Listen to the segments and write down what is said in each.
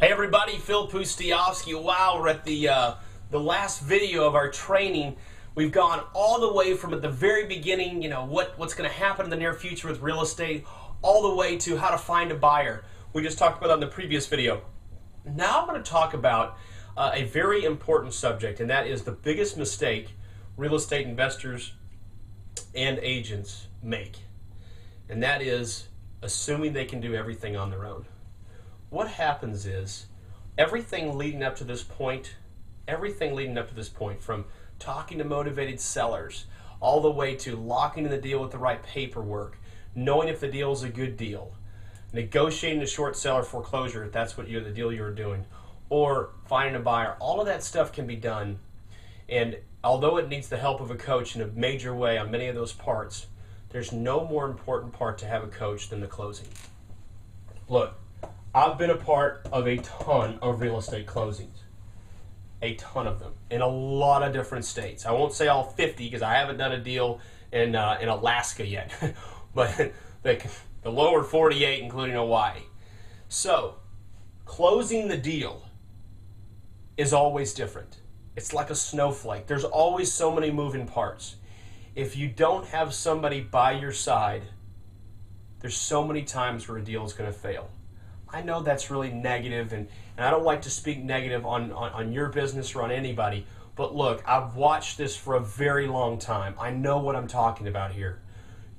Hey everybody, Phil Pustiowski. Wow, we're at the last video of our training. We've gone all the way from at the very beginning, what's going to happen in the near future with real estate, all the way to how to find a buyer. We just talked about that in the previous video. Now I'm going to talk about a very important subject, and that is the biggest mistake real estate investors and agents make. And that is assuming they can do everything on their own. What happens is everything leading up to this point, from talking to motivated sellers all the way to locking in the deal with the right paperwork, knowing if the deal is a good deal, negotiating a short seller foreclosure if that's the deal you're doing, or finding a buyer, all of that stuff can be done. And although it needs the help of a coach in a major way on many of those parts, there's no more important part to have a coach than the closing. Look, I've been a part of a ton of real estate closings, a ton of them, in a lot of different states. I won't say all 50 because I haven't done a deal in Alaska yet, but the lower 48, including Hawaii. So, closing the deal is always different. It's like a snowflake. There's always so many moving parts. If you don't have somebody by your side, there's so many times where a deal is going to fail. I know that's really negative, and I don't like to speak negative on your business or on anybody, but look, I've watched this for a very long time. I know what I'm talking about here.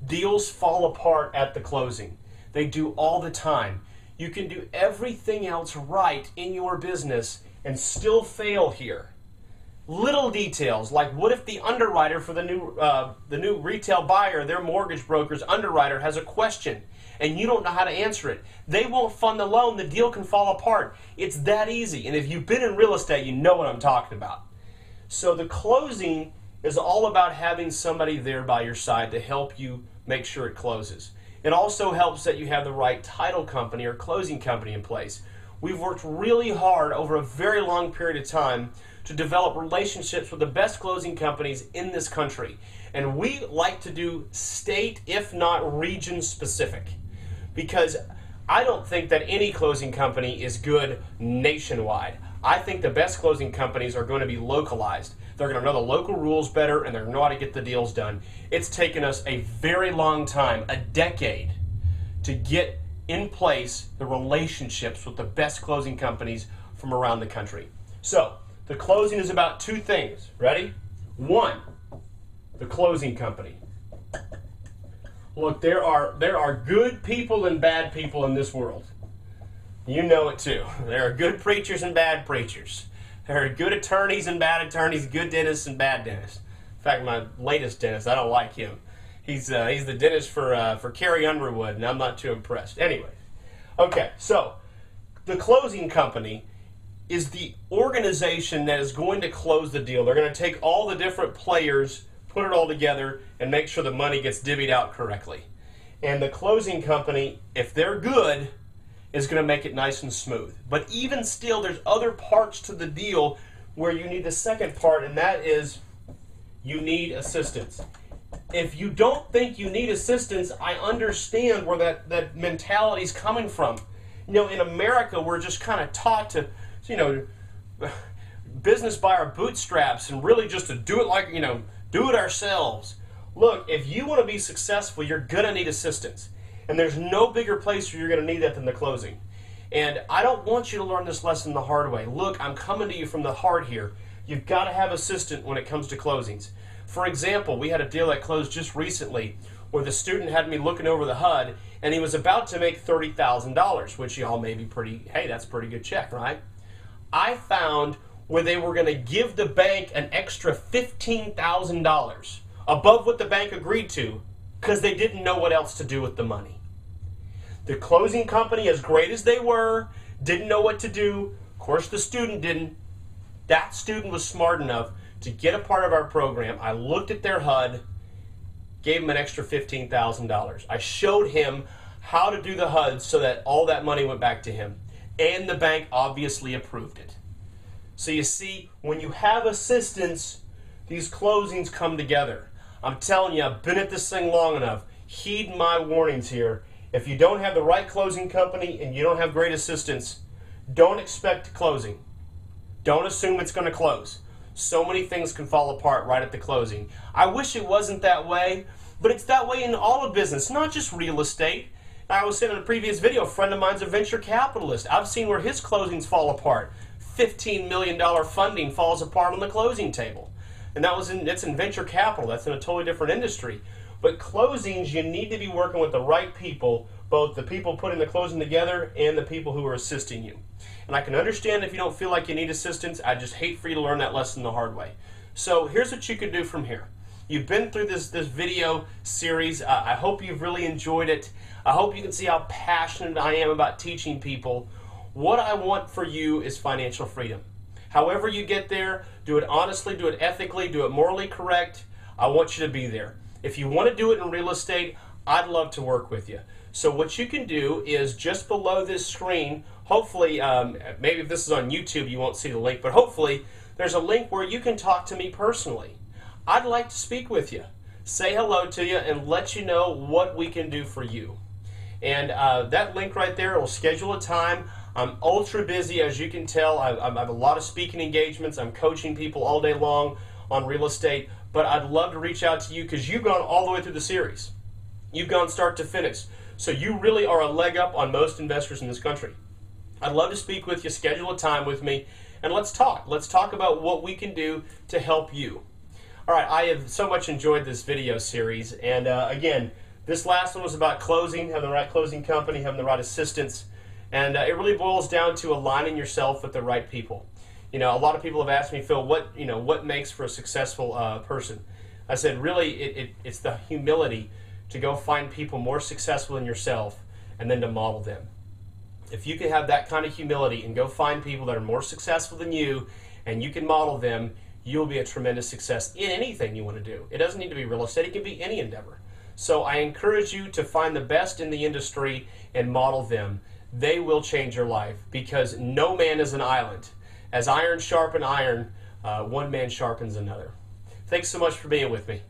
Deals fall apart at the closing. They do all the time. You can do everything else right in your business and still fail here. Little details, like what if the underwriter for the new retail buyer, their mortgage broker's underwriter, has a question and you don't know how to answer it. They won't fund the loan. The deal can fall apart. It's that easy. And if you've been in real estate, you know what I'm talking about. So the closing is all about having somebody there by your side to help you make sure it closes. It also helps that you have the right title company or closing company in place. We've worked really hard over a very long period of time to develop relationships with the best closing companies in this country. And we like to do state, if not region specific, because I don't think that any closing company is good nationwide. I think the best closing companies are going to be localized. They're going to know the local rules better, and they're going to know how to get the deals done. It's taken us a very long time, a decade, to get in place the relationships with the best closing companies from around the country. So, the closing is about two things. Ready? One, the closing company. Look, there are good people and bad people in this world. You know it too. There are good preachers and bad preachers. There are good attorneys and bad attorneys, good dentists and bad dentists. In fact, my latest dentist, I don't like him. He's the dentist for Carrie Underwood, and I'm not too impressed. Anyway, okay, so the closing company is the organization that is going to close the deal. They're going to take all the different players, put it all together, and make sure the money gets divvied out correctly. And the closing company, if they're good, is going to make it nice and smooth. But even still, there's other parts to the deal where you need the second part, and that is you need assistance. If you don't think you need assistance, I understand where that mentality is coming from. In America, we're just kind of taught to, business by our bootstraps and really just to do it do it ourselves. Look, if you want to be successful, you're going to need assistance. And there's no bigger place where you're going to need that than the closing. And I don't want you to learn this lesson the hard way. Look, I'm coming to you from the heart here. You've got to have assistance when it comes to closings. For example, we had a deal that closed just recently where the student had me looking over the HUD, and he was about to make $30,000, which y'all may be that's a pretty good check, right? I found where they were going to give the bank an extra $15,000 above what the bank agreed to because they didn't know what else to do with the money. The closing company, as great as they were, didn't know what to do. Of course, the student didn't. That student was smart enough to get a part of our program. I looked at their HUD, gave him an extra $15,000. I showed him how to do the HUD so that all that money went back to him. And the bank obviously approved it. So you see, when you have assistance, these closings come together. I'm telling you, I've been at this thing long enough. Heed my warnings here. If you don't have the right closing company and you don't have great assistance, Don't expect closing. Don't assume it's going to close. So many things can fall apart right at the closing. I wish it wasn't that way, but it's that way in all of business, not just real estate. I was saying in a previous video, a friend of mine's a venture capitalist. I've seen where his closings fall apart. $15 million funding falls apart on the closing table. And that's in venture capital. That's in a totally different industry. But closings, you need to be working with the right people, both the people putting the closing together and the people who are assisting you. And I can understand if you don't feel like you need assistance. I just hate for you to learn that lesson the hard way. So here's what you can do from here. You've been through this video series. I hope you've really enjoyed it. I hope you can see how passionate I am about teaching people. What I want for you is financial freedom. However you get there, do it honestly, do it ethically, do it morally correct. I want you to be there. If you want to do it in real estate, I'd love to work with you. So what you can do is just below this screen, hopefully, maybe if this is on YouTube, you won't see the link, but hopefully there's a link where you can talk to me personally. I'd like to speak with you, say hello to you, and let you know what we can do for you. And that link right there will schedule a time. I'm ultra busy, as you can tell. I have a lot of speaking engagements. I'm coaching people all day long on real estate, but I'd love to reach out to you because you've gone all the way through the series. You've gone start to finish. So you really are a leg up on most investors in this country. I'd love to speak with you, schedule a time with me, and let's talk. Let's talk about what we can do to help you. All right, I have so much enjoyed this video series, and again, this last one was about closing, having the right closing company, having the right assistants, and it really boils down to aligning yourself with the right people. You know, a lot of people have asked me, Phil, what makes for a successful person? I said, really, it's the humility to go find people more successful than yourself and then to model them. If you can have that kind of humility and go find people that are more successful than you and you can model them, you'll be a tremendous success in anything you want to do. It doesn't need to be real estate. It can be any endeavor. So I encourage you to find the best in the industry and model them. They will change your life because no man is an island. As iron sharpens iron, one man sharpens another. Thanks so much for being with me.